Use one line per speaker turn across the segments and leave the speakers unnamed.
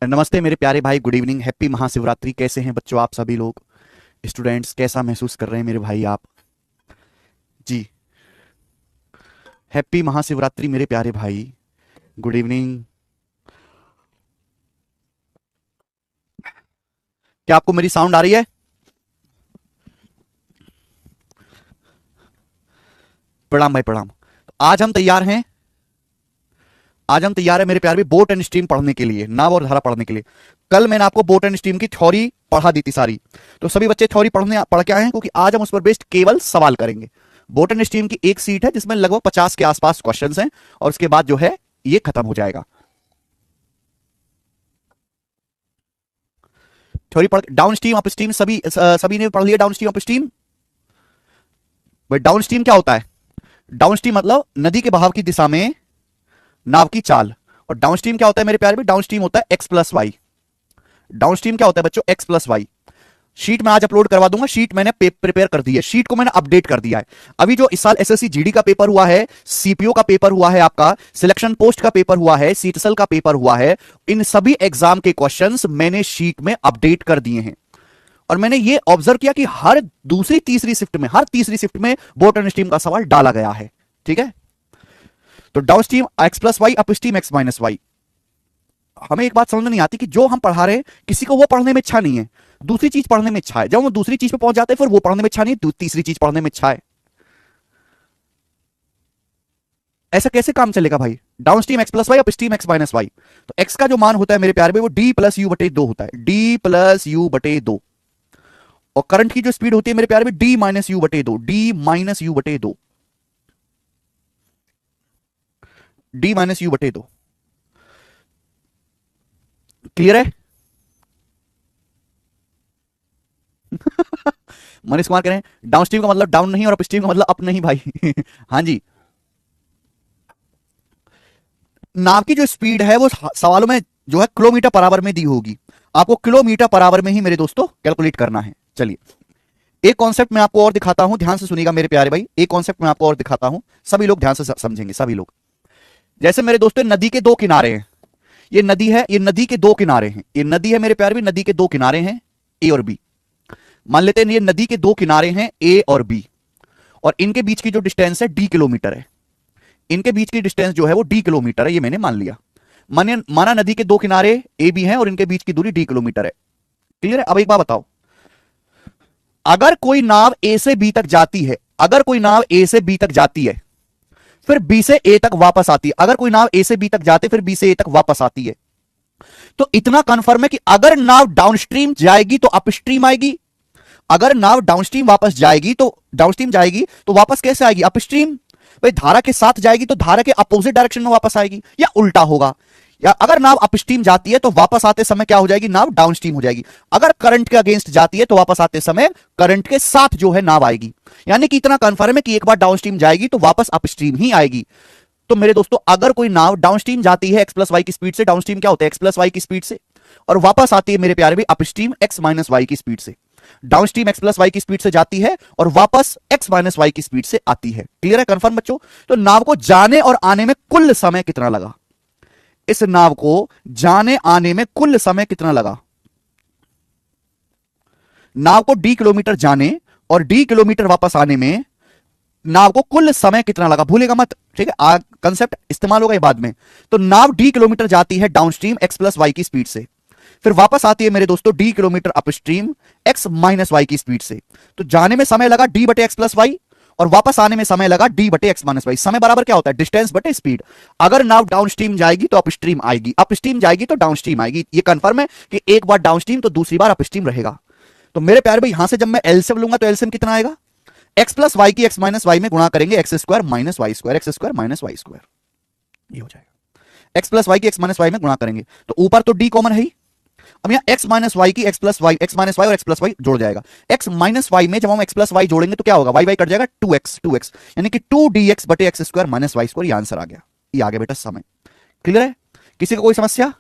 नमस्ते मेरे प्यारे भाई, गुड इवनिंग, हैप्पी महाशिवरात्रि। कैसे हैं बच्चों आप सभी लोग? स्टूडेंट्स कैसा महसूस कर रहे हैं मेरे भाई आप? जी, हैप्पी महाशिवरात्रि मेरे प्यारे भाई, गुड इवनिंग। क्या आपको मेरी साउंड आ रही है? प्रणाम भाई, प्रणाम। तो आज हम तैयार हैं मेरे प्यारे भाई बोट एंड स्ट्रीम पढ़ने के लिए, नाव और धारा पढ़ने के लिए। कल मैंने आपको बोट एंड स्ट्रीम की थ्योरी पढ़ा दी थी सारी। तो सभी बच्चे थ्योरी पढ़ के आए हैं, क्योंकि आज हम उस पर बेस्ड केवल सवाल करेंगे। बोट एंड स्ट्रीम की एक सीट है जिसमें लगभग 50 के आसपास क्वेश्चंस हैं, और उसके बाद जो है ये खत्म हो जाएगा। थ्योरी पढ़, डाउन स्ट्रीम अप स्ट्रीम सभी ने पढ़ लिया। डाउन स्ट्रीम अप स्ट्रीम, भाई डाउन स्ट्रीम क्या होता है? डाउन स्ट्रीम मतलब नदी के बहाव की दिशा में नाव की चाल। और डाउन स्ट्रीम क्या होता है मेरे प्यारे में? डाउन स्ट्रीम होता है x plus y. Down stream क्या होता है बच्चों? X plus Y. शीट में आज अपलोड करवा दूंगा। शीट मैंने प्रिपेयर कर दी है, शीट को मैंने अपडेट कर दिया है। अभी जो इस साल एसएससी जीडी का पेपर हुआ है, सीपीओ का पेपर हुआ है, आपका सिलेक्शन पोस्ट का पेपर हुआ है, सीटसल का पेपर हुआ है, इन सभी एग्जाम के क्वेश्चंस मैंने शीट में अपडेट कर दिए हैं। और मैंने ये ऑब्जर्व किया कि हर तीसरी शिफ्ट में बोट एंड स्ट्रीम का सवाल डाला गया है। ठीक है, तो down stream x plus y, up stream x minus y. हमें एक बात समझ में नहीं आती कि जो हम पढ़ा रहे हैं किसी को वो पढ़ने में इच्छा नहीं है, दूसरी चीज पढ़ने में इच्छा है। जब वो दूसरी चीज पे पहुंच जाते हैं फिर वो पढ़ने में इच्छा नहीं है, तीसरी चीज पढ़ने में इच्छा है। ऐसा कैसे काम चलेगा भाई? Down stream x plus y, up stream x minus y. तो एक्स का जो मान होता है मेरे प्यारे में वो डी प्लस यू बटे दो होता है, डी प्लस यू बटे दो। और करंट की जो स्पीड होती है मेरे प्यारे में डी माइनस यू बटे दो, डी माइनस यू बटे दो, डी माइनस यू बटे दो। क्लियर है? मनीष कुमार कह रहे हैं डाउन स्ट्रीम का मतलब डाउन नहीं और अप स्ट्रीम का मतलब अप नहीं भाई। हाँ जी, नाव की जो स्पीड है वो सवालों में जो है किलोमीटर पर आवर में दी होगी। आपको किलोमीटर पर आवर में ही मेरे दोस्तों कैलकुलेट करना है। चलिए, एक कॉन्सेप्ट मैं आपको और दिखाता हूं, ध्यान से सुनिएगा मेरे प्यारे भाई। एक कॉन्सेप्ट मैं आपको और दिखाता हूं, सभी लोग ध्यान से समझेंगे, सभी लोग। जैसे मेरे दोस्तों नदी के दो किनारे हैं, ये नदी है, ये नदी के दो किनारे हैं, ये नदी है मेरे प्यारे भाई, नदी के दो किनारे हैं ए और बी। मान लेते हैं ये नदी के दो किनारे हैं ए और बी, और इनके बीच की जो डिस्टेंस है डी किलोमीटर है। इनके बीच की डिस्टेंस जो है वो डी किलोमीटर है, ये मैंने मान लिया। माना नदी के दो किनारे ए बी हैं और इनके बीच की दूरी डी किलोमीटर है। क्लियर है? अब एक बात बताओ, अगर कोई नाव ए से बी तक जाती है, अगर कोई नाव ए से बी तक जाती है फिर बी से ए तक वापस आती है, अगर कोई नाव ए से बी तक जाती है फिर बी से ए तक वापस आती है, तो इतना कंफर्म है कि अगर नाव डाउनस्ट्रीम जाएगी तो अपस्ट्रीम आएगी, अगर नाव डाउनस्ट्रीम वापस जाएगी तो डाउनस्ट्रीम जाएगी तो वापस कैसे आएगी? अपस्ट्रीम। भाई धारा के साथ जाएगी तो धारा के अपोजिट डायरेक्शन में वापस आएगी, या उल्टा होगा। या अगर नाव अपस्ट्रीम जाती है तो वापस आते समय क्या हो जाएगी? नाव डाउनस्ट्रीम हो जाएगी। अगर करंट के अगेंस्ट जाती है तो वापस आते समय करंट के साथ जो है नाव आएगी। यानी कि इतना कंफर्म है कि एक बार डाउनस्ट्रीम जाएगी तो वापस अपस्ट्रीम ही आएगी। तो मेरे दोस्तों अगर कोई नाव डाउनस्ट्रीम जाती है एक्स प्लस वाई की स्पीड से, डाउनस्ट्रीम क्या होता है? एक्स प्लस वाई की स्पीड से, और वापस आती है मेरे प्यारे भी अपस्ट्रीम एक्स माइनस वाई की स्पीड से। डाउनस्ट्रीम एक्स प्लस वाई की स्पीड से जाती है और वापस एक्स माइनस वाई की स्पीड से आती है। क्लियर है? कंफर्म बच्चों? तो नाव को जाने और आने में कुल समय कितना लगा? इस नाव को जाने आने में कुल समय कितना लगा? नाव को डी किलोमीटर जाने और डी किलोमीटर वापस आने में नाव को कुल समय कितना लगा? भूलेगा मत, ठीक है? कंसेप्ट इस्तेमाल होगा बाद में। तो नाव डी किलोमीटर जाती है डाउनस्ट्रीम एक्स प्लस वाई की स्पीड से, फिर वापस आती है मेरे दोस्तों d kilometre upstream x minus y की स्पीड से। तो जाने में समय लगा डी बटे एक्स प्लस वाई और वापस आने में समय लगा डी बटे एक्स माइनस वाई। समय बराबर क्या होता है? डिस्टेंस बटे स्पीड। अगर नाव डाउनस्ट्रीम जाएगी तो अपस्ट्रीम आएगी, अपस्ट्रीम जाएगी तो डाउनस्ट्रीम आएगी। ये कंफर्म है कि एक बार डाउनस्ट्रीम तो दूसरी बार अपस्ट्रीम रहेगा। तो मेरे प्यारे भाई यहां से जब मैं एलसीएम लूंगा तो एलसीएम कितना आएगा? एक्स प्लस वाई की एक्स माइनस वाई में गुणा करेंगे x square minus y square, x square minus y square, ये हो जाएगा। एक्स प्लस वाई की एक्स माइनस वाई में गुणा करेंगे तो ऊपर तो डी कॉमन है ही। अब यहां एक्स माइनस वाई की x plus y, x minus y और एक्स प्लस वाई जोड़ जाएगा। एक्स माइनस वाई में जब हम एक्स प्लस वाई जोड़ेंगे तो क्या होगा? वाई वाई कट जाएगा, 2x यानी कि 2dx बटे x square minus y square. ये आंसर आ गया, ये आ गया बेटा समय। क्लियर है? किसी को कोई समस्या?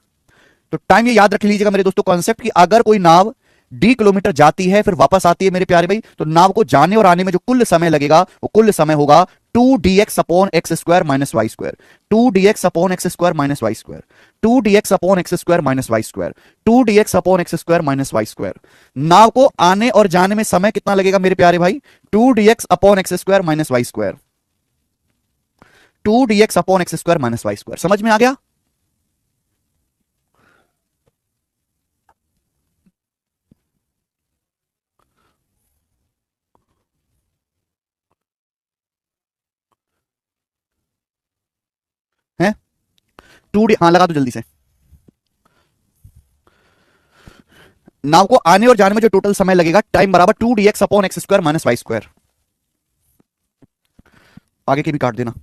तो टाइम ये याद रख लीजिएगा मेरे दोस्तों कॉन्सेप्ट कि अगर कोई नाव डी किलोमीटर जाती है फिर वापस आती है मेरे प्यारे भाई, तो नाव को जाने और आने में जो कुल समय लगेगा वो कुल समय होगा 2dx upon x square minus y square, 2dx upon x square minus y square, 2dx/x² - y², 2dx/x² - y²। नाव को आने और जाने में समय कितना लगेगा मेरे प्यारे भाई? 2dx/x² - y², 2dx/x² - y²। समझ में आ गया? है 2d, हाँ लगा दो जल्दी से। नाव को आने और जाने में जो टोटल समय लगेगा, टाइम बराबर 2dx/x² - y²। आगे की भी काट देना।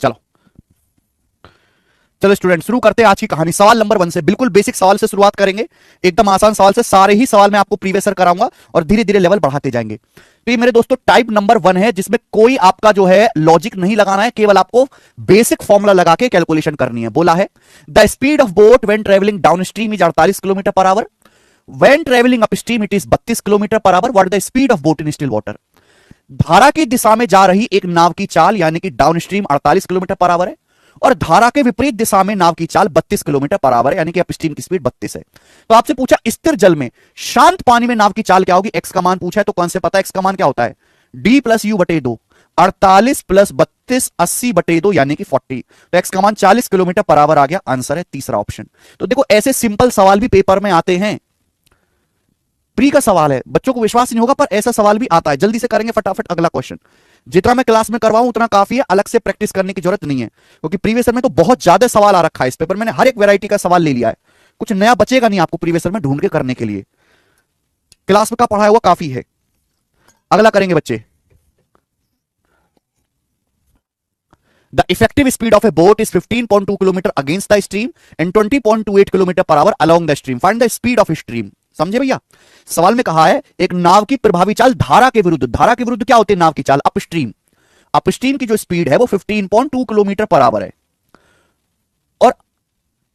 चलो चलो स्टूडेंट, शुरू करते हैं आज की कहानी। सवाल नंबर 1 से, बिल्कुल बेसिक सवाल से शुरुआत करेंगे, एकदम आसान सवाल से। सारे ही सवाल मैं आपको प्रीवियस ईयर कराऊंगा और धीरे धीरे लेवल बढ़ाते जाएंगे। तो ये मेरे दोस्तों टाइप नंबर 1 है, जिसमें कोई आपका जो है लॉजिक नहीं लगाना है, केवल आपको बेसिक फॉर्मूला लगा के कैलकुलेशन करनी है। बोला है the speed of boat when travelling down stream is 48 kilometre per our, when travelling up stream it is 32 kilometre per our. What is the speed of boat in still water? धारा की दिशा में जा रही एक नाव की चाल यानी कि down stream 48 kilometre per our है, और धारा के विपरीत दिशा में नाव की चाल 32 किलोमीटर पर आवर है, यानी कि अपस्ट्रीम की स्पीड 32 है। तो आपसे पूछा स्थिर जल में शांत पानी में नाव की चाल क्या होगी? एक्स का मान पूछा है, तो कौन से पता है एक्स का मान क्या होता है? डी प्लस यू बटे 2, 48 प्लस 32 80 बटे 2 यानी कि 40। तो एक्स का मान 40 किलोमीटर पर आवर आ गया। आंसर है तीसरा ऑप्शन। तो देखो ऐसे सिंपल सवाल भी पेपर में आते हैं। प्री का सवाल है, बच्चों को विश्वास नहीं होगा पर ऐसा सवाल भी आता है। जल्दी से करेंगे फटाफट अगला क्वेश्चन। जितना मैं क्लास में करवाऊं उतना काफी है, अलग से प्रैक्टिस करने की जरूरत नहीं है, क्योंकि प्रीवियस ईयर में तो बहुत ज्यादा सवाल आ रखा है इस पेपर। मैंने हर एक वैरायटी का सवाल ले लिया है, कुछ नया बचेगा नहीं आपको प्रीवियस ईयर में ढूंढ के करने के लिए। क्लास में का पढ़ाया हुआ काफी है। अगला करेंगे बच्चे। The effective speed of a boat is 15.2 km against the stream and 20.28 km per hour along the stream. Find the speed of a stream. समझे भैया? सवाल में कहा है एक नाव की प्रभावी चाल धारा के विरुद्ध। धारा के विरुद्ध क्या होती है नाव की चाल? अपस्ट्रीम। अपस्ट्रीम की जो स्पीड है वो 15.2 किलोमीटर पर आवर है, और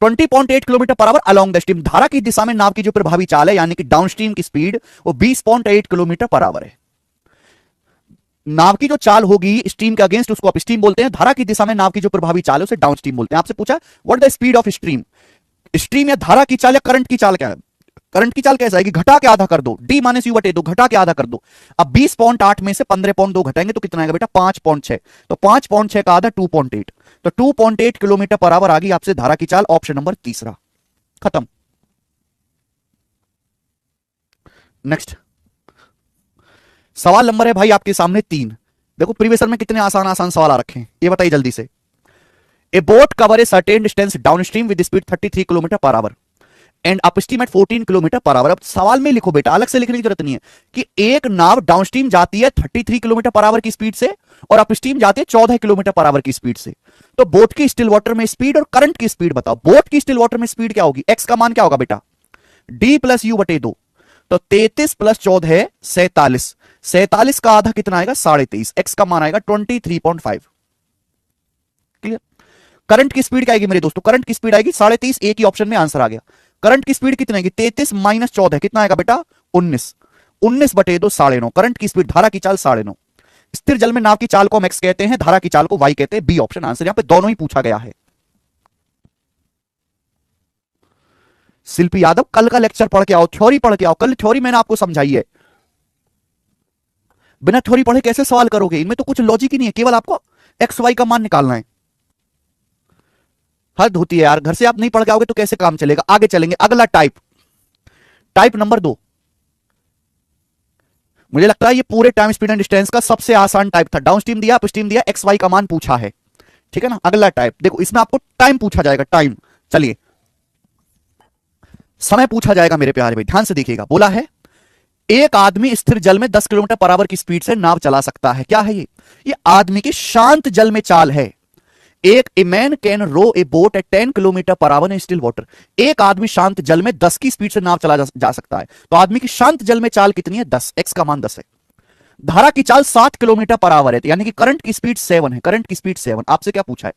20.8 kilometre per our along the stream. धारा की दिशा में नाव की जो प्रभावी चाल है यानी कि डाउनस्ट्रीम की स्पीड वो 20.8 किलोमीटर पर आवर है। नाव की जो चाल होगी स्ट्रीम के अगेंस्ट उसको अपस्ट्रीम बोलते हैं, धारा की दिशा में नाव की जो प्रभावी चाल है उसे डाउनस्ट्रीम बोलते हैं। आपसे पूछा what the speed of stream? Stream या धारा की चाल या करंट की चाल क्या है? करंट की चाल कैसा आएगी? घटा के आधा कर दो, डी माइनस यू बटे 2, घटा के आधा कर दो। अब 20.8 में से 15.2 घटाएंगे तो कितना आएगा बेटा? 5.6। तो 5.6 का आधा 2.8, तो 2.8 किलोमीटर पर आवर आ गई आपसे धारा की चाल। ऑप्शन नंबर तीसरा खत्म। नेक्स्ट सवाल नंबर है भाई आपके सामने 3। देखो प्रीवियस ईयर में कितने आसान आसान सवाल आ रखे हैं, ये बताइए जल्दी से। A boat cover a certain distance down stream with speed 33 kilometre per hour and upstream at 14 kilometre per hour. अब सवाल में लिखो बेटा, अलग से लिखने की जरूरत नहीं है कि एक नाव डाउनस्ट्रीम जाती है 33 किलोमीटर पर आवर की स्पीड से और अपस्ट्रीम जाती है 14 किलोमीटर पर आवर की स्पीड से। तो बोट की स्टिल वाटर में स्पीड और करंट की स्पीड बताओ। बोट की स्टिल वाटर में स्पीड क्या होगी? एक्स का मान क्या होगा बेटा? डी प्लस यू बटे 2। तो 33 प्लस 14 है 47, 47 का आधा कितना आएगा? 23.5। एक्स का मान आएगा 23.5। क्लियर? करंट की स्पीड क्या आएगी मेरे दोस्तों? करंट की स्पीड आएगी 23.5। एक ही ऑप्शन में आंसर आ गया। करंट की स्पीड कितनी आएगी? 33 माइनस 14 कितना आएगा बेटा? 19। 19 बटे 2 9.5। करंट की स्पीड, धारा की चाल 9.5। स्थिर जल में नाव की चाल को हम एक्स कहते हैं, धारा की चाल को वाई कहते हैं। B option answer. यहां पे दोनों ही पूछा गया है। शिल्पी यादव कल का लेक्चर पढ़ के आओ, थ्योरी पढ़ के आओ। कल थ्योरी मैंने आपको समझाई है, बिना थ्योरी पढ़े कैसे सवाल करोगे? इनमें तो कुछ लॉजिक ही नहीं है, केवल आपको एक्स वाई का मान निकालना है। हद होती है यार, घर से आप नहीं पढ़ के आओगे तो कैसे काम चलेगा? आगे चलेंगे। अगला टाइप, टाइप नंबर 2। मुझे लगता है ये पूरे टाइम स्पीड एंड डिस्टेंस का सबसे आसान टाइप था। डाउनस्ट्रीम दिया, अपस्ट्रीम दिया, एक्स वाई का मान पूछा है, ठीक है ना। अगला टाइप देखो, इसमें आपको टाइम पूछा जाएगा। टाइम, चलिए समय पूछा जाएगा मेरे प्यारे भाई, ध्यान से देखिएगा। बोला है एक आदमी स्थिर जल में 10 किलोमीटर पर आवर की स्पीड से नाव चला सकता है। क्या है ये आदमी की शांत जल में चाल है। एक a man can row a boat at 10 kilometre per hour in still water. एक आदमी शांत जल में 10 की स्पीड से नाव चला जा सकता है। तो आदमी की शांत जल में चाल कितनी है? 10। एक्स का मान 10 है। धारा की चाल 7 किलोमीटर पर आवर है, यानी कि करंट की स्पीड 7 है। करंट की स्पीड 7। आपसे क्या पूछा है?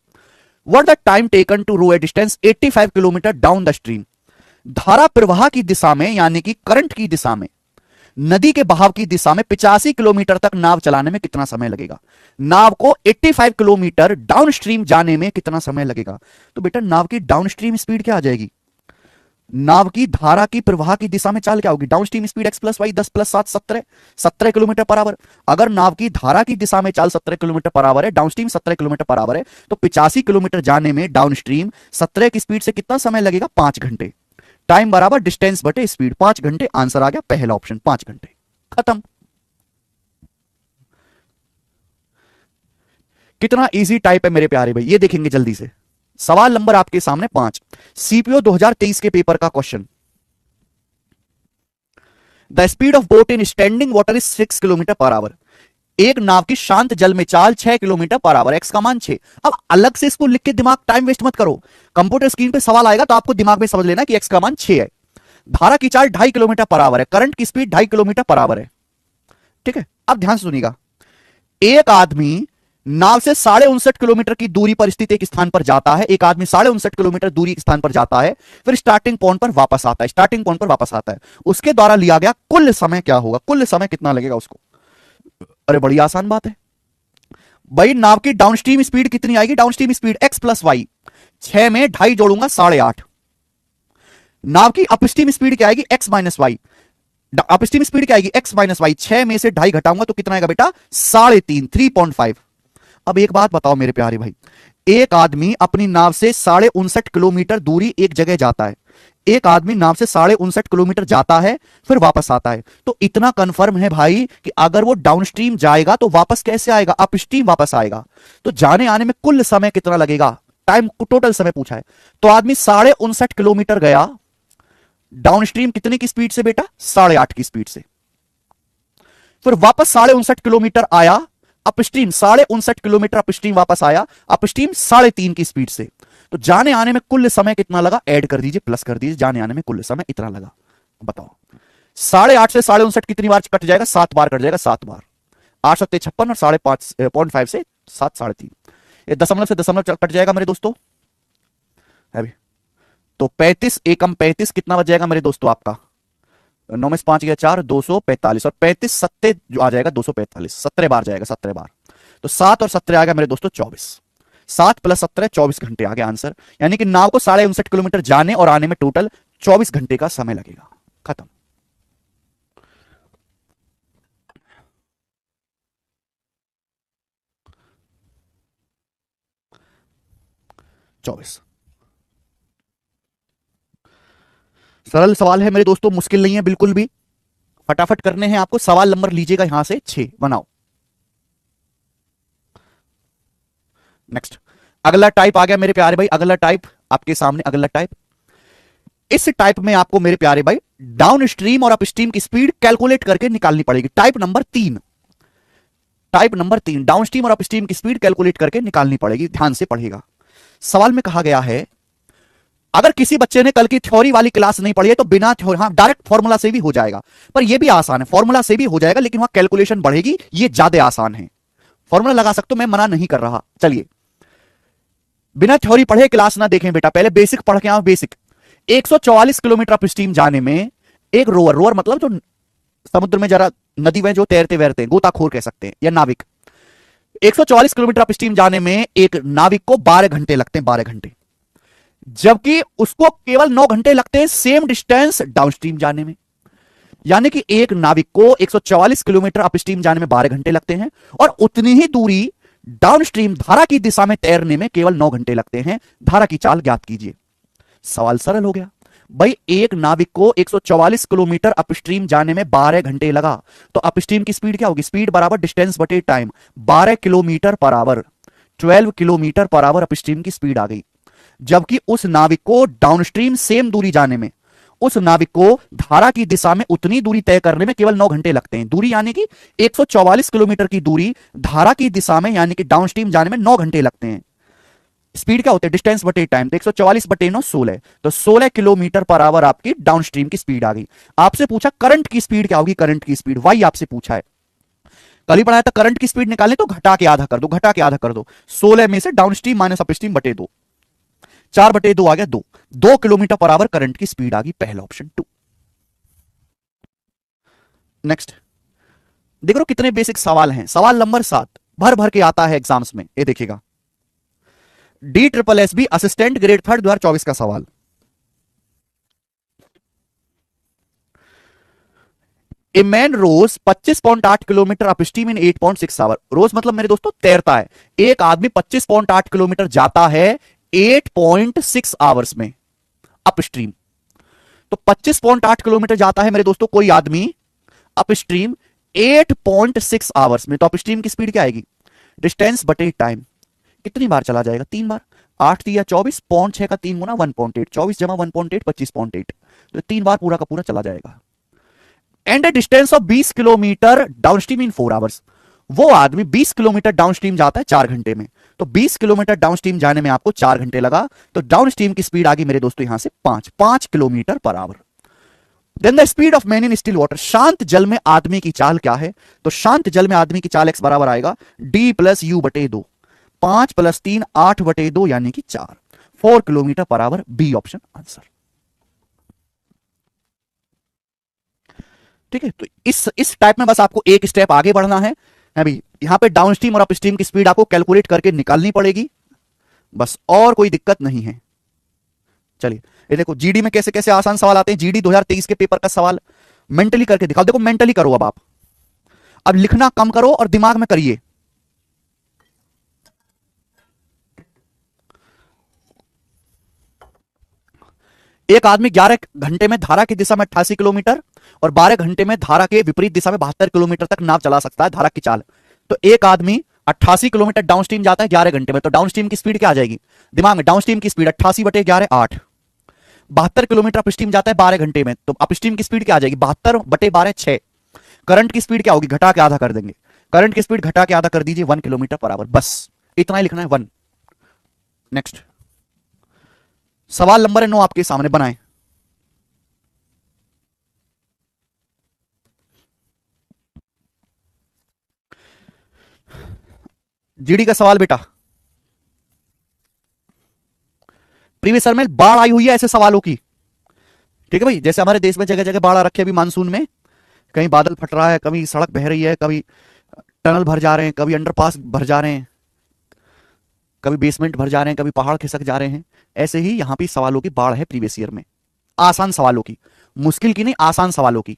What the time taken to row a distance 85 kilometre down the stream. धारा प्रवाह की दिशा में यानी कि करंट की दिशा में, नदी के बहाव की दिशा में 85 किलोमीटर तक नाव चलाने में कितना समय लगेगा। नाव को 85 किलोमीटर डाउन स्ट्रीम जाने में कितना समय लगेगा। तो बेटा नाव की डाउन स्ट्रीम स्पीड क्या आ जाएगी, नाव की धारा की प्रवाह की दिशा में चाल क्या होगी, down stream speed x plus y 10 plus 7 17 kilometre per hour. अगर नाव की धारा की दिशा में चाल 17 किलोमीटर पर आवर है, down stream 17 kilometre per our है, तो 85 किलोमीटर जाने में डाउन स्ट्रीम 17 की स्पीड से कितना समय लगेगा, 5 घंटे। टाइम बराबर डिस्टेंस बटे स्पीड, 5 घंटे। आंसर आ गया पहला ऑप्शन, 5 घंटे। खत्म। कितना इजी टाइप है मेरे प्यारे भाई, ये देखेंगे जल्दी से। सवाल नंबर आपके सामने 5, सीपीओ 2023 के पेपर का question. The speed of boat in standing water is 6 kilometre per our. एक नाव की शांत जल में चाल 6 किलोमीटर पर आवर, एक्स का मान 6। अब अलग से इसको लिख के दिमाग टाइम वेस्ट मत करो, कंप्यूटर स्क्रीन पे सवाल आएगा तो आपको दिमाग में समझ लेना कि एक्स का मान 6 है। धारा की चाल 2.5 किलोमीटर पर आवर है, करंट की स्पीड 2.5 किलोमीटर पर आवर है। ठीक है, अब ध्यान से सुनिएगा। एक आदमी नाव से 59.5 किलोमीटर की दूरी पर स्थित एक स्थान पर जाता है, एक आदमी 59.5 किलोमीटर दूरी के स्थान पर जाता है, फिर स्टार्टिंग पॉइंट पर वापस आता है, स्टार्टिंग पॉइंट पर वापस आता है। उसके द्वारा लिया गया कुल समय क्या होगा, कुल समय कितना लगेगा उसको। अरे बड़ी आसान बात है भाई, नाव की डाउनस्ट्रीम स्पीड कितनी आएगी, downstream speed x plus y, 6 में 2.5 जोड़ूंगा 8.5। नाव की अपस्ट्रीम स्पीड क्या आएगी, x minus y, upstream speed क्या आएगी, x माइनस वाई, 6 में से 2.5 घटाऊंगा तो कितना आएगा बेटा, 3.5, 3.5। अब एक बात बताओ मेरे प्यारे भाई, एक आदमी अपनी नाव से 59.5 किलोमीटर दूरी एक जगह जाता है, एक आदमी नाव से 59.5 किलोमीटर जाता है फिर वापस आता है, तो इतना कंफर्म है भाई कि अगर वो डाउनस्ट्रीम जाएगा तो वापस कैसे आएगा, अपस्ट्रीम वापस आएगा। तो जाने आने में कुल समय कितना लगेगा, टाइम टोटल समय पूछा है। तो आदमी 59.5 किलोमीटर गया डाउनस्ट्रीम कितने की स्पीड से बेटा, 8.5 की स्पीड से, फिर वापस 59.5 किलोमीटर आया अपस्ट्रीम, 59.5 किलोमीटर अपस्ट्रीम वापस आया, अपस्ट्रीम 3.5 की स्पीड से। तो जाने आने में कुल समय कितना लगा, ऐड कर दीजिए, प्लस कर दीजिए, जाने आने में कुल समय इतना लगा। बताओ 8.5 से 59.5 कितनी बार कट जाएगा, 7 बार कट जाएगा, 7 बार। 8 7 56 और 5.5 से 7 3.5, ये दशमलव से दशमलव कट जाएगा मेरे दोस्तों, है भी। तो 35 एकम 35 कितना बच जाएगा मेरे दोस्तों आपका, 9 में 5 गया 4, 245, और 35 सत्ते जो आ जाएगा 245, 17 बार जाएगा, 17 बार। तो 7 और 17 आ गया मेरे दोस्तों 24, 7 प्लस 17 24 घंटे आ गया आंसर। यानी कि नाव को 59.5 किलोमीटर जाने और आने में टोटल 24 घंटे का समय लगेगा। खत्म। सरल सवाल है मेरे दोस्तों, मुश्किल नहीं है बिल्कुल भी, फटाफट करने हैं आपको। सवाल नंबर लीजिएगा यहां से 6 बनाओ। नेक्स्ट, अगला टाइप आ गया मेरे प्यारे भाई, अगला टाइप आपके सामने, अगला टाइप। इस टाइप में आपको मेरे प्यारे भाई डाउन स्ट्रीम और अपस्ट्रीम की स्पीड कैलकुलेट करके निकालनी पड़ेगी। Type number 3, type number 3, down stream और अपस्ट्रीम की स्पीड कैलकुलेट करके निकालनी पड़ेगी। ध्यान से पढ़ेगा। सवाल में कहा गया है, अगर किसी बच्चे ने कल की थ्योरी वाली क्लास नहीं पढ़ी है तो बिना थ्योरी, हाँ डायरेक्ट फॉर्मूला से भी हो जाएगा, पर यह भी आसान है, फॉर्मूला से भी हो जाएगा लेकिन वहां कैलकुलेशन बढ़ेगी, ये ज्यादा आसान है। फॉर्मूला लगा सकते हो, मैं मना नहीं कर रहा। चलिए, बिना थ्योरी पढ़े क्लास ना देखें बेटा, पहले बेसिक पढ़ के आओ। बेसिक 144 किलोमीटर अपस्ट्रीम जाने में एक रोवर, रोवर मतलब जो समुद्र में जरा नदी में जो तैरते वैरते हैं, गोताखोर कह सकते हैं या नाविक, 144 किलोमीटर अपस्ट्रीम जाने में एक नाविक को 12 घंटे लगते हैं, 12 घंटे, जबकि उसको केवल 9 घंटे लगते हैं सेम डिस्टेंस डाउनस्ट्रीम जाने में। यानी कि एक नाविक को 144 किलोमीटर अपस्ट्रीम जाने में 12 घंटे लगते हैं और उतनी ही दूरी डाउनस्ट्रीम धारा की दिशा में तैरने में केवल 9 घंटे लगते हैं। धारा की चाल ज्ञात कीजिए। सवाल सरल हो गया भाई, एक नाविक को 144 किलोमीटर अपस्ट्रीम जाने में 12 घंटे लगा, तो अपस्ट्रीम की स्पीड क्या होगी, स्पीड बराबर डिस्टेंस बटे time, 12 kilometre per our, 12 kilometre per our upstream की स्पीड आ गई। जबकि उस नाविक को डाउनस्ट्रीम सेम दूरी जाने में, उस नाविक को धारा की दिशा में उतनी दूरी तय करने में केवल 9 घंटे लगते हैं। दूरी यानी कि 144 किलोमीटर की दूरी धारा की दिशा में यानी कि डाउनस्ट्रीम जाने में 9 घंटे लगते हैं। स्पीड क्या होती है, डिस्टेंस बटे टाइम, तो 144 बटे 9 16, तो 16 किलोमीटर पर आवर आपकी डाउनस्ट्रीम की स्पीड आ गई। आपसे पूछा करंट की स्पीड क्या होगी, करंट की स्पीड वाई आपसे पूछा है। कल ही पढ़ाया था करंट की स्पीड निकालने तो घटा के आधा कर दो, घटा के आधा कर दो। 16 में से डाउन स्ट्रीम माइनस अपस्ट्रीम बटे 2, 4/2 आ गया 2। 2 किलोमीटर पर आवर करंट की स्पीड आ गई, पहला ऑप्शन 2। नेक्स्ट देखो कितने बेसिक सवाल हैं। सवाल नंबर 7 भर भर के आता है एग्जाम्स में, ये देखिएगा। DSSB असिस्टेंट ग्रेड 3 2024 का सवाल। A man rows 25.8 kilometre upstream in 8.6 hour. Rows मतलब मेरे दोस्तों तैरता है। एक आदमी 25.8 किलोमीटर जाता है 8.6 आवर्स में अपस्ट्रीम। तो 25.8 किलोमीटर जाता है मेरे दोस्तों कोई आदमी अपस्ट्रीम 8.6 आवर्स में, तो अपस्ट्रीम की स्पीड क्या आएगी? डिस्टेंस बटे टाइम। कितनी बार चला जाएगा? 3 बार। 8 दिया 24, 0.6 का 3 गुना 1.8, 24 जमा 1.8 25.8, तो 3 बार पूरा का पूरा चला जाएगा। And A distance of 20 kilometre downstream in 4 hours. वो आदमी 20 किलोमीटर डाउनस्ट्रीम जाता है 4 घंटे में, तो 20 किलोमीटर डाउनस्ट्रीम जाने में आपको 4 घंटे लगा, तो डाउनस्ट्रीम की स्पीड आ गई मेरे दोस्तों यहां से 5 kilometre per hour. Then the speed of man in still water. शांत जल में आदमी की चाल क्या है? तो शांत जल में आदमी की चाल x बराबर आएगा d प्लस यू बटे 2, 5 + 3 8/2 यानी कि 4, 4 kilometre per our, B option answer. ठीक है, तो इस टाइप में बस आपको एक स्टेप आगे बढ़ना है अभी। यहां पे डाउनस्ट्रीम और अपस्ट्रीम की स्पीड आपको कैलकुलेट करके निकालनी पड़ेगी बस, और कोई दिक्कत नहीं है। चलिए ये देखो जीडी में कैसे कैसे आसान सवाल आते हैं। जीडी 2023 के पेपर का सवाल मेंटली करके दिखाओ। देखो मेंटली करो, अब लिखना कम करो और दिमाग में करिए। एक आदमी 11 घंटे में धारा की दिशा में 88 किलोमीटर और 12 घंटे में धारा के विपरीत दिशा में 72 किलोमीटर तक नाव चला सकता है, धारा की चाल। तो एक आदमी 88 किलोमीटर डाउनस्ट्रीम जाता है 11 घंटे में, तो डाउनस्ट्रीम की स्पीड क्या आ जाएगी दिमाग में? डाउनस्ट्रीम की स्पीड 88/11 8। 72 किलोमीटर अपस्ट्रीम जाता है 12 घंटे में, तो अपस्ट्रीम की स्पीड क्या आ जाएगी? 72/12 6। करंट की स्पीड क्या होगी? घटा के आधा कर देंगे। करंट की स्पीड घटा के आधा कर दीजिए 1 किलोमीटर पर आवर, बस इतना ही लिखना है 1। नेक्स्ट सवाल नंबर 9 आपके सामने बनाए। जीडी का सवाल बेटा, प्रीवियस ईयर में बाढ़ आई हुई है ऐसे सवालों की। ठीक है भाई, जैसे हमारे देश में जगह जगह बाढ़ आ रखी है अभी मानसून में, कहीं बादल फट रहा है, कभी सड़क बह रही है, कभी टनल भर जा रहे हैं, कभी अंडरपास भर जा रहे हैं, कभी बेसमेंट भर जा रहे हैं, कभी पहाड़ खिसक जा रहे हैं। ऐसे ही यहां भी सवालों की बाढ़ है प्रीवियस ईयर में, आसान सवालों की, मुश्किल की नहीं, आसान सवालों की।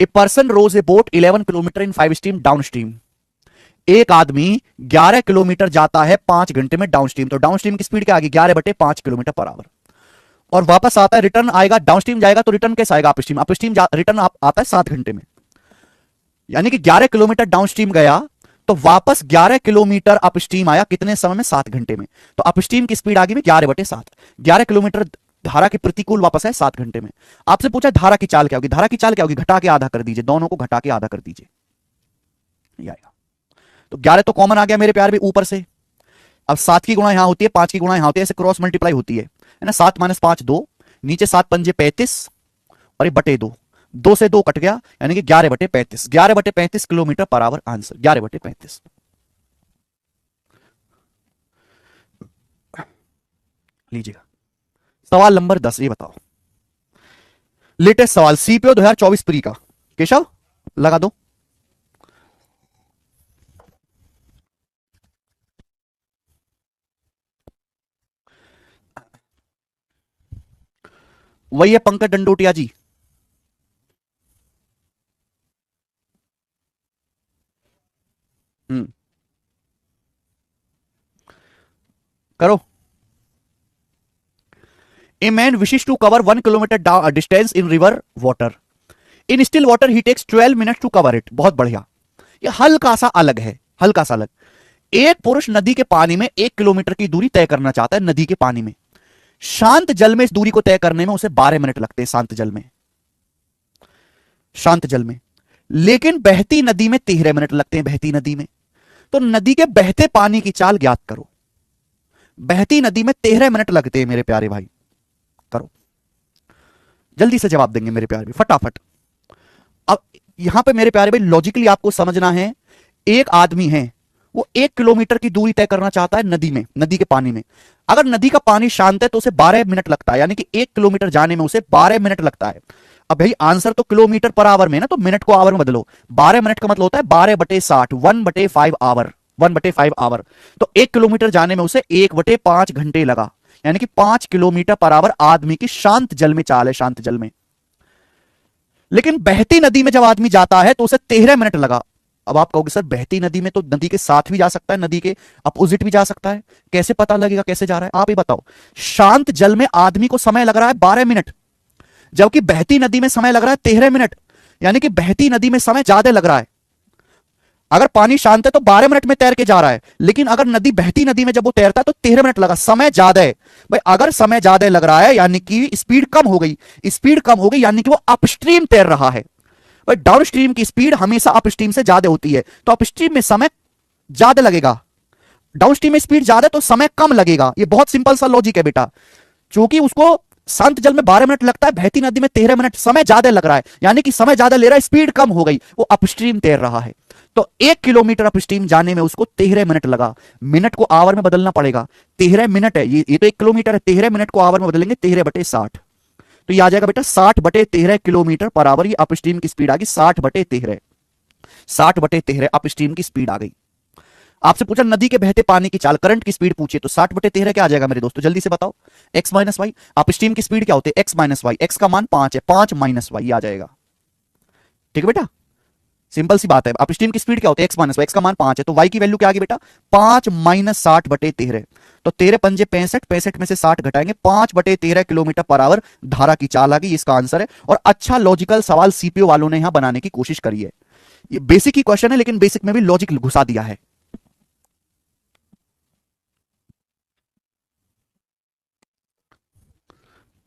A person rows a boat 11 kilometre in 5 stream down stream. एक आदमी 11 किलोमीटर जाता है 5 घंटे में डाउनस्ट्रीम, तो डाउनस्ट्रीम की स्पीड क्या आ गई? 11/5 किलोमीटर पर आवर। और वापस आता है, रिटर्न आएगा, डाउनस्ट्रीम जाएगा तो रिटर्न कैसे आएगा? अपस्ट्रीम। अपस्ट्रीम रिटर्न आता है 7 घंटे में, यानी कि 11 किलोमीटर डाउनस्ट्रीम गया तो वापस 11 किलोमीटर अपस्ट्रीम आया, कितने समय में? 7 घंटे में। तो अपस्ट्रीम की स्पीड आ गई 11/7। 11 किलोमीटर धारा के प्रतिकूल वापस है 7 घंटे में। आपसे पूछा धारा की चाल क्या होगी? धारा की चाल क्या होगी? घटा के आधा कर दीजिए, दोनों को घटा के आधा कर दीजिए, ये आएगा। तो 11 तो कॉमन आ गया मेरे प्यार भी ऊपर से। अब 7 की गुणा यहां होती है, 5 की गुणा यहां होती है, ऐसे क्रॉस मल्टीप्लाई होती है ना। 7 - 5 2, नीचे 7 पंजे 35 और ये बटे 2, 2 से 2 कट गया, यानी कि 11/35। 11/35 किलोमीटर पर आवर आंसर, 11/35। लीजिएगा सवाल नंबर 10, ये बताओ लेटेस्ट सवाल सीपीओ 2024 प्री का। केशव लगा दो। वही है पंकज डंडोटिया जी। करो। A man wishes to cover 1 kilometre distance in river water. In still water he takes 12 minute to cover it. बहुत बढ़िया, ये हल्का सा अलग है, हल्का सा अलग। एक पुरुष नदी के पानी में 1 किलोमीटर की दूरी तय करना चाहता है, नदी के पानी में। शांत जल में इस दूरी को तय करने में उसे 12 मिनट लगते हैं, शांत जल में, शांत जल में। लेकिन बहती नदी में 13 मिनट लगते हैं, बहती नदी में। तो नदी के बहते पानी की चाल ज्ञात करो। बहती नदी में 13 मिनट लगते हैं मेरे प्यारे भाई, करो, जल्दी से जवाब देंगे मेरे प्यारे भाई, फटाफट। अब यहां पे मेरे प्यारे भाई लॉजिकली आपको समझना है, एक आदमी है वो 1 किलोमीटर की दूरी तय करना चाहता है नदी में, नदी के पानी में। अगर नदी का पानी शांत है तो उसे 12 मिनट लगता है, यानी कि 1 किलोमीटर जाने में उसे 12 मिनट लगता है। अब भाई आंसर तो किलोमीटर पर आवर में ना, तो मिनट को आवर में बदलो। 12 मिनट का मतलब होता है 12/60, 1/5 आवर, 1/5 आवर। तो 1 किलोमीटर जाने में उसे 1/5 घंटे लगा, यानी कि 5 किलोमीटर पर आवर आदमी की शांत जल में चाल है, शांत जल में। लेकिन बहती नदी में जब आदमी जाता है तो उसे 13 मिनट लगा। अब आप कहोगे सर बहती नदी में तो नदी के साथ भी जा सकता है, नदी के अपोजिट भी जा सकता है, कैसे पता लगेगा, कैसे जा रहा है, आप ही बताओ। शांत जल में आदमी को समय लग रहा है 12 मिनट, जबकि बहती नदी में समय लग रहा है 13 मिनट, यानी कि बहती नदी में समय ज्यादा लग रहा है। अगर पानी शांत है तो 12 मिनट में तैर के जा रहा है, लेकिन अगर नदी बहती नदी में जब वो तैरता है तो 13 मिनट लगा, समय ज्यादा है। भाई अगर समय ज्यादा लग रहा है यानी कि स्पीड कम हो गई, स्पीड कम हो गई यानी कि वो अपस्ट्रीम तैर रहा है। भाई डाउनस्ट्रीम की स्पीड हमेशा अपस्ट्रीम से ज्यादा होती है, तो अपस्ट्रीम में समय ज्यादा लगेगा, डाउनस्ट्रीम में स्पीड ज्यादा तो समय कम लगेगा। ये बहुत सिंपल सा लॉजिक है बेटा। चूंकि उसको शांत जल में 12 मिनट लगता है, बहती नदी में 13 मिनट, समय ज्यादा लग रहा है, यानी कि समय ज्यादा ले रहा है, स्पीड कम हो गई, वो अपस्ट्रीम तैर रहा है। तो 1 किलोमीटर अपस्ट्रीम जाने में उसको 13 मिनट लगा। मिनट को आवर में बदलना पड़ेगा, 13 मिनट है, ये तो 1 किलोमीटर है, 13 मिनट को आवर में बदलेंगे 13/60, तो ये आ जाएगा बेटा 60/13 किलोमीटर पर आवर। ये अपस्ट्रीम की स्पीड आ गई 60/13, 60/13 अपस्ट्रीम की स्पीड आ गई। आपसे पूछा नदी के बहते पानी की चाल, करंट की स्पीड पूछे, तो 60/13 क्या आ जाएगा मेरे दोस्तों, जल्दी से बताओ। x माइनस वाई, अपस्ट्रीम की स्पीड क्या होती है, x माइनस वाई, एक्स का मान 5 है, 5 माइनस वाई आ जाएगा। ठीक है बेटा, सिंपल सी बात है। अपस्ट्रीम की स्पीड क्या होती है, x माइनस वाई, एक्स का मान 5 है, तो y की वैल्यू क्या आ गई बेटा, 5 माइनस 60/13। तो 13 पंजे 65, 65 में से 60 घटाएंगे, 5/13 किलोमीटर पर आवर धारा की चाल आ गई, इसका आंसर है। और अच्छा लॉजिकल सवाल सीपीओ वालों ने यहां बनाने की कोशिश करी है। ये बेसिक ही क्वेश्चन है, लेकिन बेसिक में भी लॉजिक घुसा दिया है।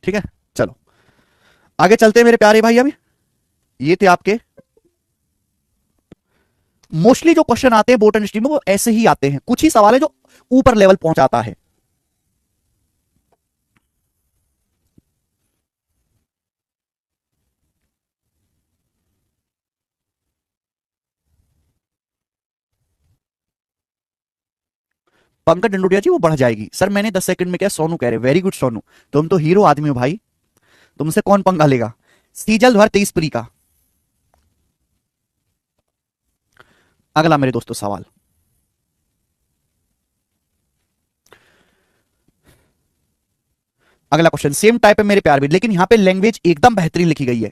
ठीक है, चलो आगे चलते हैं मेरे प्यारे भाई। अभी ये थे आपके मोस्टली जो क्वेश्चन आते हैं बोट एंड स्ट्रीम में, वो ऐसे ही आते हैं, कुछ ही सवाल है जो ऊपर लेवल पहुंचाता है। पंकज डंडोडिया जी वो बढ़ जाएगी सर, मैंने 10 सेकंड में क्या, सोनू कह रहे, वेरी गुड सोनू, तुम तो हीरो आदमी हो भाई, तुमसे कौन पंगा लेगा। सीजल भर 23 प्री का। अगला मेरे दोस्तों सवाल, अगला क्वेश्चन सेम टाइप है मेरे प्यार भी, लेकिन यहां पे लैंग्वेज एकदम बेहतरीन लिखी गई है।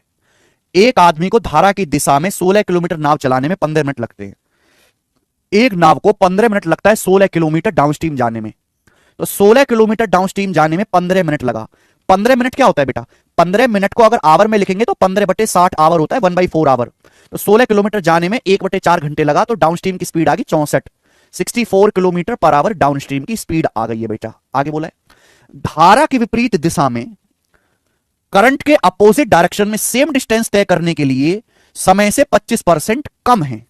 एक आदमी को धारा की दिशा में 16 किलोमीटर नाव चलाने में 15 मिनट लगते हैं। एक नाव को 15 मिनट लगता है 16 किलोमीटर डाउनस्ट्रीम जाने में, तो 16 किलोमीटर डाउनस्ट्रीम जाने में 15 मिनट लगा। 15 मिनट क्या होता है बेटा, 15 मिनट को अगर आवर में लिखेंगे तो 15/60 आवर होता है, 1/4 आवर। तो 16 किलोमीटर जाने में 1/4 घंटे लगा, तो डाउनस्ट्रीम की स्पीड आ गई 64 किलोमीटर पर आवर डाउनस्ट्रीम की स्पीड आ गई है बेटा। आगे बोला है धारा की विपरीत दिशा में करंट के अपोजिट डायरेक्शन में सेम डिस्टेंस तय करने के लिए समय से 25% कम है।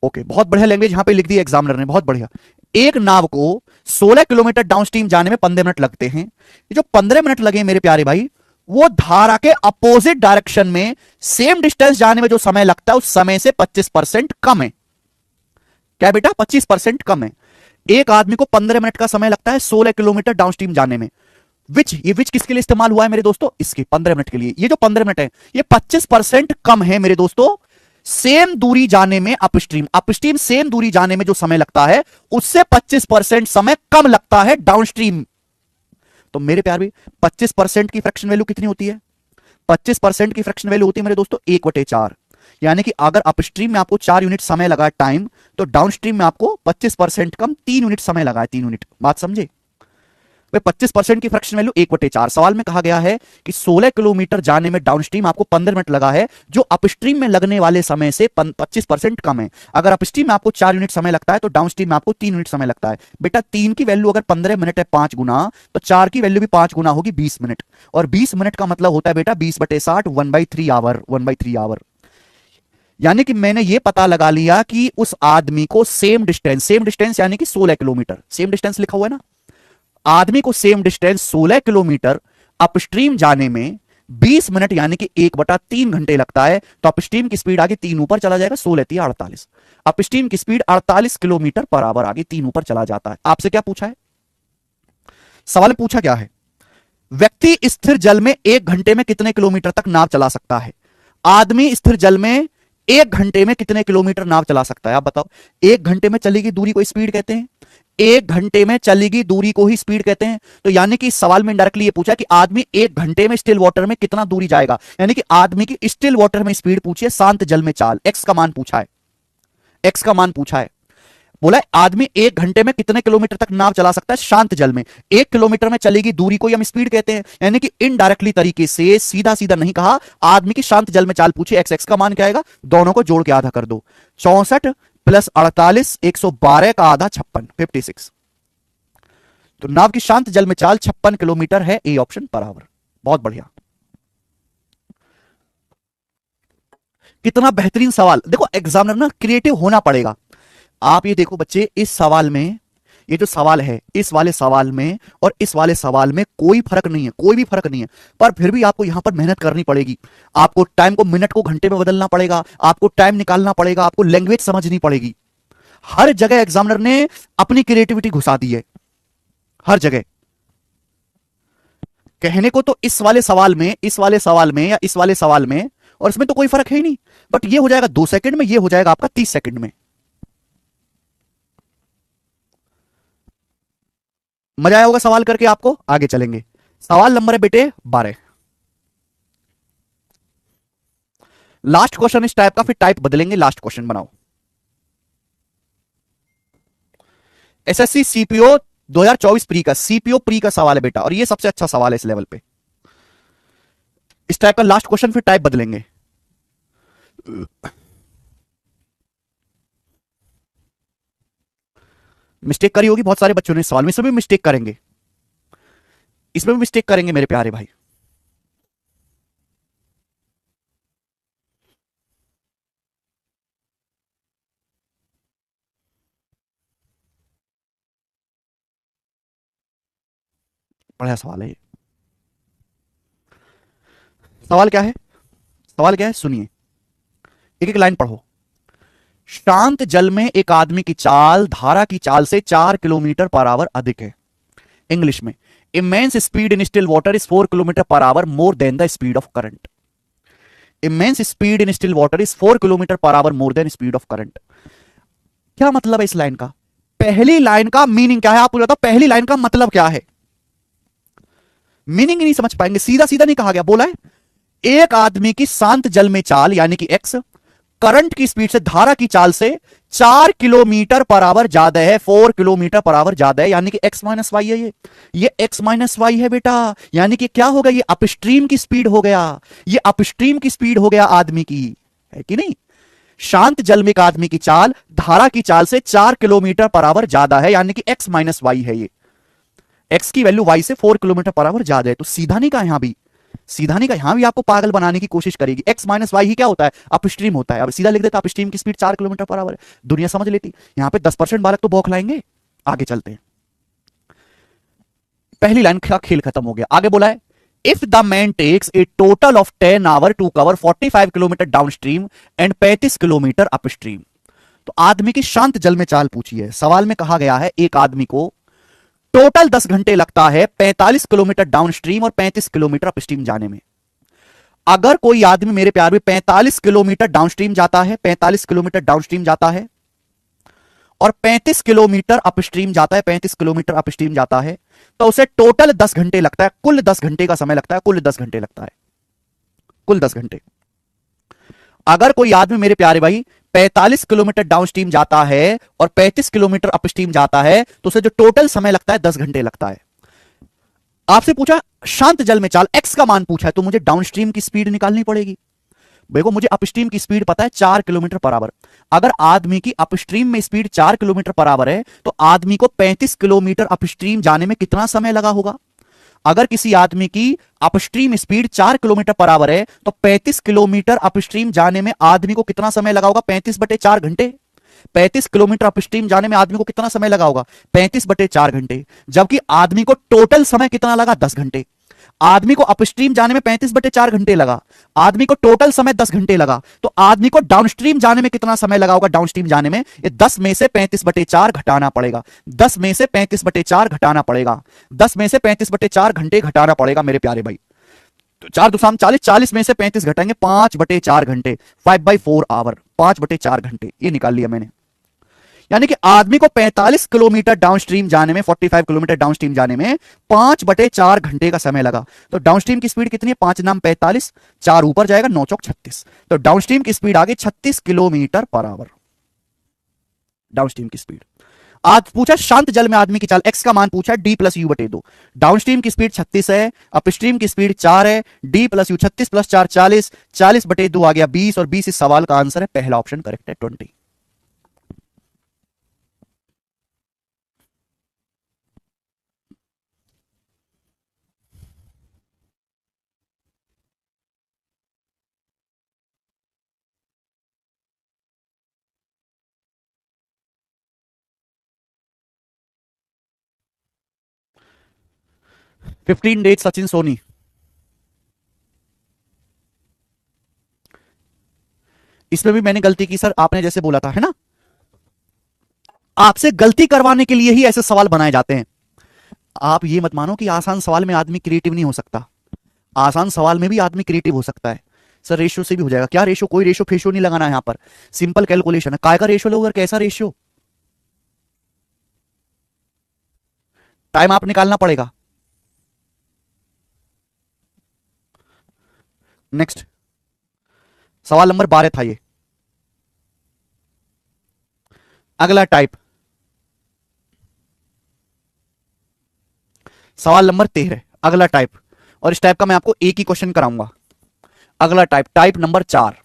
ओके, बहुत बढ़िया लैंग्वेज यहां पे लिख दी एग्जामिनर ने, बहुत बढ़िया। एक नाव को 16 किलोमीटर डाउनस्ट्रीम जाने में 15 मिनट लगते हैं। ये जो 15 मिनट लगे मेरे प्यारे भाई, वो धारा के अपोजिट डायरेक्शन में सेम डिस्टेंस जाने में जो समय लगता है उस समय से 25% कम है। क्या बेटा, 25% कम है। एक आदमी को 15 मिनट का समय लगता है 16 किलोमीटर डाउनस्ट्रीम जाने में। ये विच किसके लिए इस्तेमाल हुआ है मेरे दोस्तों, इसके 15 मिनट के लिए। ये जो 15 मिनट है ये 25% कम है मेरे दोस्तों सेम दूरी जाने में अपस्ट्रीम। अपस्ट्रीम सेम दूरी जाने में जो समय लगता है उससे 25% समय कम लगता है डाउनस्ट्रीम। तो मेरे प्यार भी 25% की फ्रैक्शन वैल्यू कितनी होती है, 25% की फ्रैक्शन वैल्यू होती है मेरे दोस्तों 1/4। यानी कि अगर अपस्ट्रीम में आपको 4 यूनिट समय लगा टाइम, तो डाउनस्ट्रीम में आपको 25% कम 3 यूनिट समय लगा है, 3 यूनिट। बात समझे, 25% की फ्रैक्शन वैल्यू 1/4। सवाल में कहा गया है कि 16 किलोमीटर जाने में डाउनस्ट्रीम आपको 15 मिनट लगा है, जो अपस्ट्रीम में लगने वाले समय से 25% कम है। अगर अपस्ट्रीम में आपको 4 यूनिट समय लगता है तो डाउनस्ट्रीम में आपको 3 यूनिट समय लगता है। बेटा 3 की वैल्यू अगर 15 मिनट है 5 गुना, तो 4 की वैल्यू भी 5 गुना होगी 20 मिनट। और 20 मिनट का मतलब होता है बेटा 20/60, 1/3 आवर, 1/3 आवर। यानी कि मैंने यह पता लगा लिया कि उस आदमी को सेम डिस्टेंस यानी कि 16 किलोमीटर, सेम डिस्टेंस लिखा हुआ है ना, आदमी को सेम डिस्टेंस 16 किलोमीटर अपस्ट्रीम जाने में 20 मिनट यानी कि 1/3 घंटे लगता है, तो अपस्ट्रीम की स्पीड आगे 3 ऊपर चला जाएगा, 16 लेती है 48। अपस्ट्रीम की स्पीड 48 किलोमीटर पर आवर आगे 3 ऊपर चला जाता है। आपसे क्या पूछा है? सवाल पूछा क्या है? व्यक्ति स्थिर जल में 1 घंटे में कितने किलोमीटर तक नाव चला सकता है? आदमी स्थिर जल में 1 घंटे में कितने किलोमीटर नाव चला सकता है? आप बताओ। 1 घंटे में चलेगी दूरी को स्पीड कहते हैं। 1 घंटे में चलेगी दूरी को ही स्पीड कहते हैं। तो यानी कि इस सवाल में डायरेक्टली ये पूछा कि आदमी 1 घंटे में स्टिल वाटर में कितना दूरी जाएगा, यानी कि आदमी की स्टिल वाटर में स्पीड पूछी है, शांत जल में चाल, एक्स का मान पूछा है। एक्स का मान पूछा है, बोला आदमी 1 घंटे में कितने किलोमीटर तक नाव चला सकता है शांत जल में। 1 किलोमीटर में चलेगी दूरी को हम स्पीड कहते हैं, यानी कि इनडायरेक्टली तरीके से, सीधा सीधा नहीं कहा, आदमी की शांत जल में चाल पूछी। एक्स एक्स का मान क्या आएगा? दोनों को जोड़ के आधा कर दो, 64 प्लस 48, 112 का आधा 56, 56। तो नाव की शांत जल में चाल 56 किलोमीटर है, ए ऑप्शन पर आवर। बहुत बढ़िया, कितना बेहतरीन सवाल। देखो एग्जामिनर ना क्रिएटिव होना पड़ेगा। आप ये देखो बच्चे, इस सवाल में, ये जो सवाल है, इस वाले सवाल में और इस वाले सवाल में कोई फर्क नहीं है, कोई भी फर्क नहीं है, पर फिर भी आपको यहां पर मेहनत करनी पड़ेगी। आपको टाइम को मिनट को घंटे में बदलना पड़ेगा, आपको टाइम निकालना पड़ेगा, आपको लैंग्वेज समझनी पड़ेगी। हर जगह एग्जामिनर ने अपनी क्रिएटिविटी घुसा दी है, हर जगह। कहने को तो इस वाले सवाल में, इस वाले सवाल में या इस वाले सवाल में और इसमें तो कोई फर्क है ही नहीं, बट ये हो जाएगा 2 सेकंड में, ये हो जाएगा आपका 30 सेकंड में। मजा आया होगा सवाल करके आपको। आगे चलेंगे, सवाल नंबर है बेटे 12। लास्ट क्वेश्चन इस टाइप का, फिर टाइप बदलेंगे, लास्ट क्वेश्चन बनाओ। एसएससी सीपीओ 2024 प्री का, सीपीओ प्री का सवाल है बेटा, और ये सबसे अच्छा सवाल है इस लेवल पे। इस टाइप का लास्ट क्वेश्चन, फिर टाइप बदलेंगे। मिस्टेक करी होगी बहुत सारे बच्चों ने इस सवाल में, इसमें भी मिस्टेक करेंगे, इसमें भी मिस्टेक करेंगे मेरे प्यारे भाई। बढ़िया सवाल है ये। सवाल क्या है? सवाल क्या है सुनिए, एक एक लाइन पढ़ो। शांत जल में एक आदमी की चाल धारा की चाल से 4 किलोमीटर पर आवर अधिक है। इंग्लिश में, immense speed in still water is 4 kilometre per our more than the speed of current. Immense speed in still water is 4 kilometre per our more than speed of current. क्या मतलब है इस line का? पहली line का meaning क्या है? आप बताओ, पहली लाइन का मतलब क्या है? मीनिंग ही नहीं समझ पाएंगे, सीधा सीधा नहीं कहा गया। बोला है एक आदमी की शांत जल में चाल यानी कि एक्स, करंट की स्पीड से, धारा की चाल से 4 किलोमीटर पर आवर ज्यादा है, 4 किलोमीटर पर आवर ज्यादा है, यानी कि एक्स माइनस वाई है। ये एक्स माइनस वाई है बेटा, यानी कि क्या होगा? ये अपस्ट्रीम की स्पीड हो गया, ये अपस्ट्रीम की स्पीड हो गया आदमी की, है कि नहीं? शांत जल में एक आदमी की चाल धारा की चाल से 4 किलोमीटर पर आवर ज्यादा है, यानी कि एक्स माइनस वाई है। ये एक्स की वैल्यू वाई से 4 किलोमीटर पर आवर ज्यादा है। तो सीधा नहीं कहा, यहां भी सीधा नहीं कहा, यहां भी आपको पागल बनाने की कोशिश करेगी। एक्स माइनस वाई ही क्या होता है? अपस्ट्रीम होता है। अब सीधा लिख देता, अपस्ट्रीम की स्पीड 4 किलोमीटर पर आवर है, दुनिया समझ लेती। यहां पे 10% बालक तो बौखलाएंगे। आगे चलते हैं, पहली लाइन का खेल खत्म हो गया। आगे बोला है if the man takes a total of 10 hour to cover 45 kilometre down stream and 35 kilometre upstream. तो आदमी की शांत जल में चाल पूछी है। सवाल में कहा गया है एक आदमी को टोटल 10 घंटे लगता है 45 किलोमीटर डाउन स्ट्रीम और 35 किलोमीटर अपस्ट्रीम जाने में। अगर कोई आदमी मेरे प्यार में 45 किलोमीटर डाउनस्ट्रीम जाता है, 45 किलोमीटर डाउनस्ट्रीम जाता है और 35 किलोमीटर अपस्ट्रीम जाता है, 35 किलोमीटर अपस्ट्रीम जाता है, तो उसे टोटल 10 घंटे लगता है, कुल 10 घंटे का समय लगता है, कुल 10 घंटे लगता है, कुल 10 घंटे। अगर कोई आदमी मेरे प्यारे भाई 45 किलोमीटर डाउनस्ट्रीम जाता है और 35 किलोमीटर अपस्ट्रीम जाता है, तो उसे जो टोटल समय लगता है 10 घंटे लगता है। आपसे पूछा शांत जल में चाल, एक्स का मान पूछा है, तो मुझे डाउनस्ट्रीम की स्पीड निकालनी पड़ेगी। देखो मुझे अपस्ट्रीम की स्पीड पता है 4 किलोमीटर पर आवर। अगर आदमी की अपस्ट्रीम में स्पीड 4 किलोमीटर पर आवर है, तो आदमी को 35 किलोमीटर अपस्ट्रीम जाने में कितना समय लगा होगा? अगर किसी आदमी की upstream speed 4 kilometre per our है, तो 35 किलोमीटर अपस्ट्रीम जाने में आदमी को कितना समय लगा होगा? 35/4 घंटे। 35 किलोमीटर अपस्ट्रीम जाने में आदमी को कितना समय लगा होगा? 35/4 घंटे। जबकि आदमी को टोटल समय कितना लगा? 10 घंटे। आदमी को अपस्ट्रीम जाने में 35/4 घंटे लगा, आदमी को टोटल समय 10 घंटे लगा, तो आदमी को डाउनस्ट्रीम जाने में कितना समय लगा होगा? डाउनस्ट्रीम जाने में ये 10 में से 35/4 घटाना पड़ेगा, 10 में से 35/4 घटाना पड़ेगा, 10 में से 35/4 घंटे घटाना पड़ेगा मेरे प्यारे भाई। तो 4 दूसरा 40, 40 में से 35 घटाएंगे 5/4 घंटे, 5/4 आवर, 5/4 घंटे, ये निकाल लिया मैंने। यानी कि आदमी को 45 किलोमीटर डाउनस्ट्रीम जाने में, 45 किलोमीटर डाउनस्ट्रीम जाने में 5/4 घंटे का समय लगा। तो डाउनस्ट्रीम की स्पीड कितनी है? 5 नाम 45, 4 ऊपर जाएगा, 9 चौक 36। तो डाउनस्ट्रीम की स्पीड आ गई 36 किलोमीटर पर आवर, डाउनस्ट्रीम की स्पीड। आज पूछा शांत जल में आदमी की चाल, एक्स का मान पूछा d+u/2। डाउनस्ट्रीम की स्पीड 36 है, अपस्ट्रीम की स्पीड 4 है, d+u 36 + 4 40, 40/2 आ गया 20, और 20 इस सवाल का आंसर है, पहला ऑप्शन करेक्ट है 20। Fifteen date Sachin Soni. इसमें भी मैंने गलती की सर, आपने जैसे बोला था, है ना? आपसे गलती करवाने के लिए ही ऐसे सवाल बनाए जाते हैं। आप ये मत मानो कि आसान सवाल में आदमी क्रिएटिव नहीं हो सकता, आसान सवाल में भी आदमी क्रिएटिव हो सकता है। सर रेशियो से भी हो जाएगा, क्या रेशियो? कोई रेशियो फेशियो नहीं लगाना है यहां पर, सिंपल कैलकुलेशन है। काय का रेशियो लोगे, कैसा रेशियो? टाइम आप निकालना पड़ेगा। नेक्स्ट सवाल नंबर 12 था ये। अगला टाइप सवाल नंबर 13, अगला टाइप, और इस टाइप का मैं आपको एक ही क्वेश्चन कराऊंगा। अगला type, type number 4,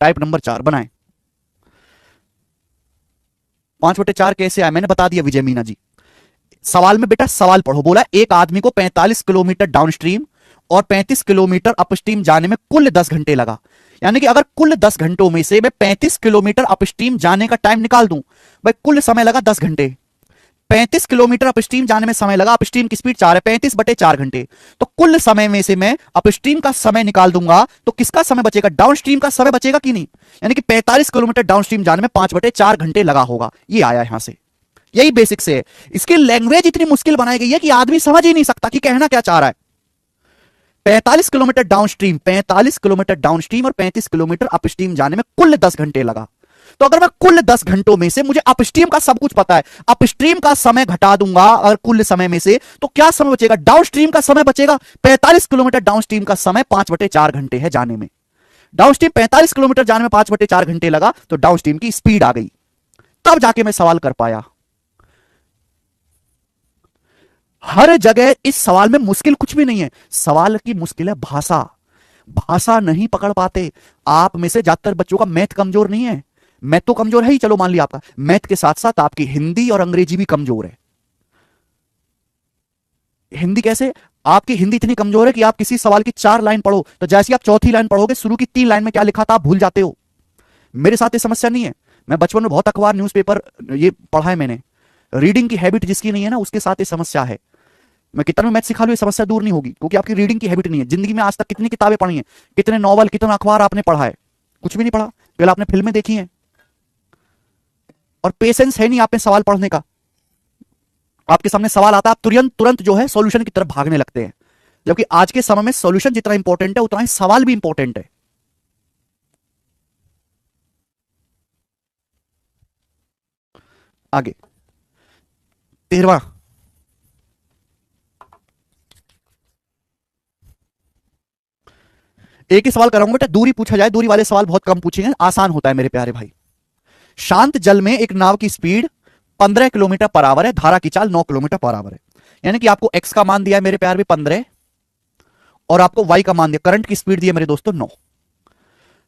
type number 4 बनाए। 5/4 कैसे आया? मैंने बता दिया विजय मीना जी। सवाल में बेटा सवाल पढ़ो, बोला एक आदमी को 45 किलोमीटर डाउनस्ट्रीम और 35 किलोमीटर अपस्ट्रीम जाने में कुल 10 घंटे लगा। यानी कि अगर कुल 10 घंटों में से मैं 35 किलोमीटर अपस्ट्रीम जाने का टाइम निकाल दूं, भाई कुल समय लगा 10 घंटे। 35 किलोमीटर अपस्ट्रीम जाने में समय लगा, अपस्ट्रीम की स्पीड 4 है, 35/4 घंटे। तो कुल समय में से मैं अपस्ट्रीम का समय निकाल दूंगा, तो किसका समय बचेगा? डाउनस्ट्रीम का समय बचेगा कि नहीं? यानी कि 45 किलोमीटर डाउनस्ट्रीम जाने में 5/4 घंटे लगा होगा। ये आया यहां से, यही बेसिक से है। इसकी लैंग्वेज इतनी मुश्किल बनाई गई है कि आदमी समझ ही नहीं सकता कि कहना क्या चाह रहा है। 45 किलोमीटर डाउनस्ट्रीम, 45 किलोमीटर डाउनस्ट्रीम और 35 किलोमीटर अपस्ट्रीम जाने में कुल 10 घंटे लगा। तो अगर मैं कुल 10 घंटों में से, मुझे अपस्ट्रीम का सब कुछ पता है, अपस्ट्रीम का समय घटा दूंगा और कुल समय में से, तो क्या समय बचेगा? डाउनस्ट्रीम का समय बचेगा। 45 किलोमीटर डाउनस्ट्रीम का समय 5/4 घंटे है जाने में। डाउनस्ट्रीम 45 किलोमीटर जाने में 5/4 घंटे लगा, तो डाउनस्ट्रीम की स्पीड आ गई। तब जाके मैं सवाल कर पाया। हर जगह इस सवाल में मुश्किल कुछ भी नहीं है, सवाल की मुश्किल है भाषा। भाषा नहीं पकड़ पाते। आप में से ज्यादातर बच्चों का मैथ कमजोर नहीं है, मैथ तो कमजोर है ही, चलो मान लिया आपका, मैथ के साथ साथ आपकी हिंदी और अंग्रेजी भी कमजोर है। हिंदी कैसे? आपकी हिंदी इतनी कमजोर है कि आप किसी सवाल की 4 लाइन पढ़ो, तो जैसे आप चौथी लाइन पढ़ोगे, शुरू की 3 लाइन में क्या लिखा था आप भूल जाते हो। मेरे साथ ये समस्या नहीं है, मैं बचपन में बहुत अखबार न्यूज़पेपर ये पढ़ा है मैंने। रीडिंग की हैबिट जिसकी नहीं है ना, उसके साथ ये समस्या है। मैं कितना भी मैथ सिखा लूं, ये समस्या दूर नहीं होगी, क्योंकि आपकी रीडिंग की हैबिट नहीं है। जिंदगी में आज तक कितनी किताबें पढ़ी हैं, कितने नॉवल, कितना अखबार आपने पढ़ा है? कुछ भी नहीं पढ़ा। केवल आपने फिल्में देखी हैं, और पेशेंस है नहीं आप में सवाल पढ़ने का। आपके सामने सवाल आता है, आप तुरंत तुरंत जो है सॉल्यूशन की तरफ भागने लगते हैं, जबकि आज के समय में सॉल्यूशन जितना इंपॉर्टेंट है उतना ही सवाल भी इंपॉर्टेंट है। आगे 13वां, एक ही सवाल कराऊंगा बेटा, दूरी पूछा जाए, दूरी वाले सवाल बहुत कम पूछेंगे, आसान होता है मेरे प्यारे भाई। शांत जल में एक नाव की स्पीड 15 किलोमीटर पर आवर है, धारा की चाल 9 किलोमीटर पर आवर है। यानी कि आपको एक्स का मान दिया है मेरे प्यार में 15, और आपको वाई का मान दिया, करंट की स्पीड दी है मेरे दोस्तों 9।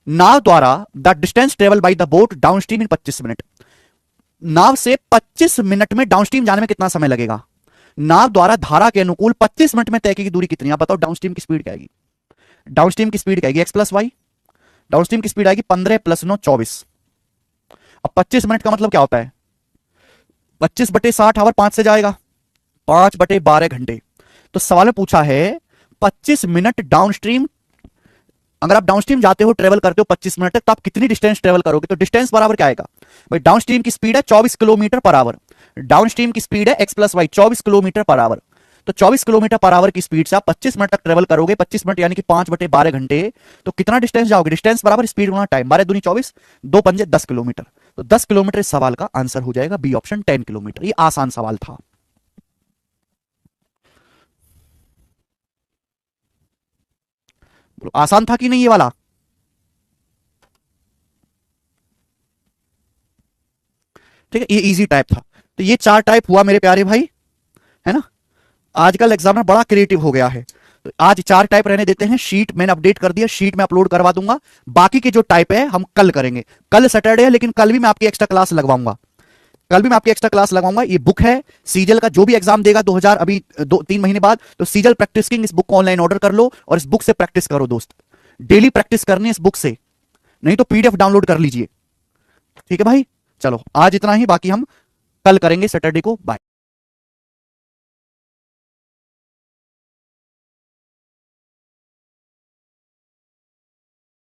नाव द्वारा the distance travel by the boat downstream in 25 minute. नाव से 25 मिनट में डाउनस्ट्रीम जाने में कितना समय लगेगा? नाव द्वारा धारा के अनुकूल 25 मिनट में तय की दूरी कितनी? आप बताओ डाउनस्ट्रीम की स्पीड क्या आएगी? डाउनस्ट्रीम की स्पीड क्या आएगी? X plus y. डाउनस्ट्रीम की स्पीड आएगी 15 + 9 24। अब 25 मिनट का मतलब क्या होता है? 25/60 आवर 5 से जाएगा, 5/12 घंटे। तो सवाल में पूछा है 25 मिनट डाउनस्ट्रीम, अगर आप डाउनस्ट्रीम जाते हो, ट्रेवल करते हो 25 मिनट तक, तो आप कितनी डिस्टेंस ट्रेवल करोगे? तो डिस्टेंस बराबर क्या आएगा भाई? डाउनस्ट्रीम की स्पीड है 24 किलोमीटर पर आवर, डाउनस्ट्रीम की स्पीड है x plus y 24 kilometre per hour. तो 24 किलोमीटर पर आवर की स्पीड से आप 25 मिनट तक ट्रेवल करोगे, 25 मिनट यानी कि 5/12 घंटे, तो कितना डिस्टेंस जाओगे? डिस्टेंस बराबर स्पीड गुना टाइम, 12 दूनी 24, 2 पंजे 10 किलोमीटर। तो 10 किलोमीटर इस सवाल का आंसर हो जाएगा बी ऑप्शन 10 किलोमीटर। ये आसान सवाल था। आसान था कि नहीं ये वाला? ठीक है, ये इजी टाइप था। तो ये 4 टाइप हुआ मेरे प्यारे भाई, है ना। आजकल एग्जामिनर बड़ा क्रिएटिव हो गया है। तो आज 4 टाइप रहने देते हैं। शीट मैंने अपडेट कर दिया, शीट में अपलोड करवा दूंगा। बाकी के जो टाइप है हम कल करेंगे। कल सैटरडे है, लेकिन कल भी मैं आपकी एक्स्ट्रा क्लास लगवाऊंगा। कल भी मैं आपकी एक्स्ट्रा क्लास लगवाऊंगा। ये बुक है सीजल का, जो भी एग्जाम देगा 2000 अभी 2-3 महीने बाद, तो सीजल प्रैक्टिस किंग, इस बुक को ऑनलाइन ऑर्डर कर लो और इस बुक से प्रैक्टिस करो दोस्त। डेली प्रैक्टिस करनी है इस बुक से, नहीं तो पीडीएफ डाउनलोड कर लीजिए। ठीक है भाई, चलो आज इतना ही, बाकी हम कल करेंगे सैटरडे को। बाय।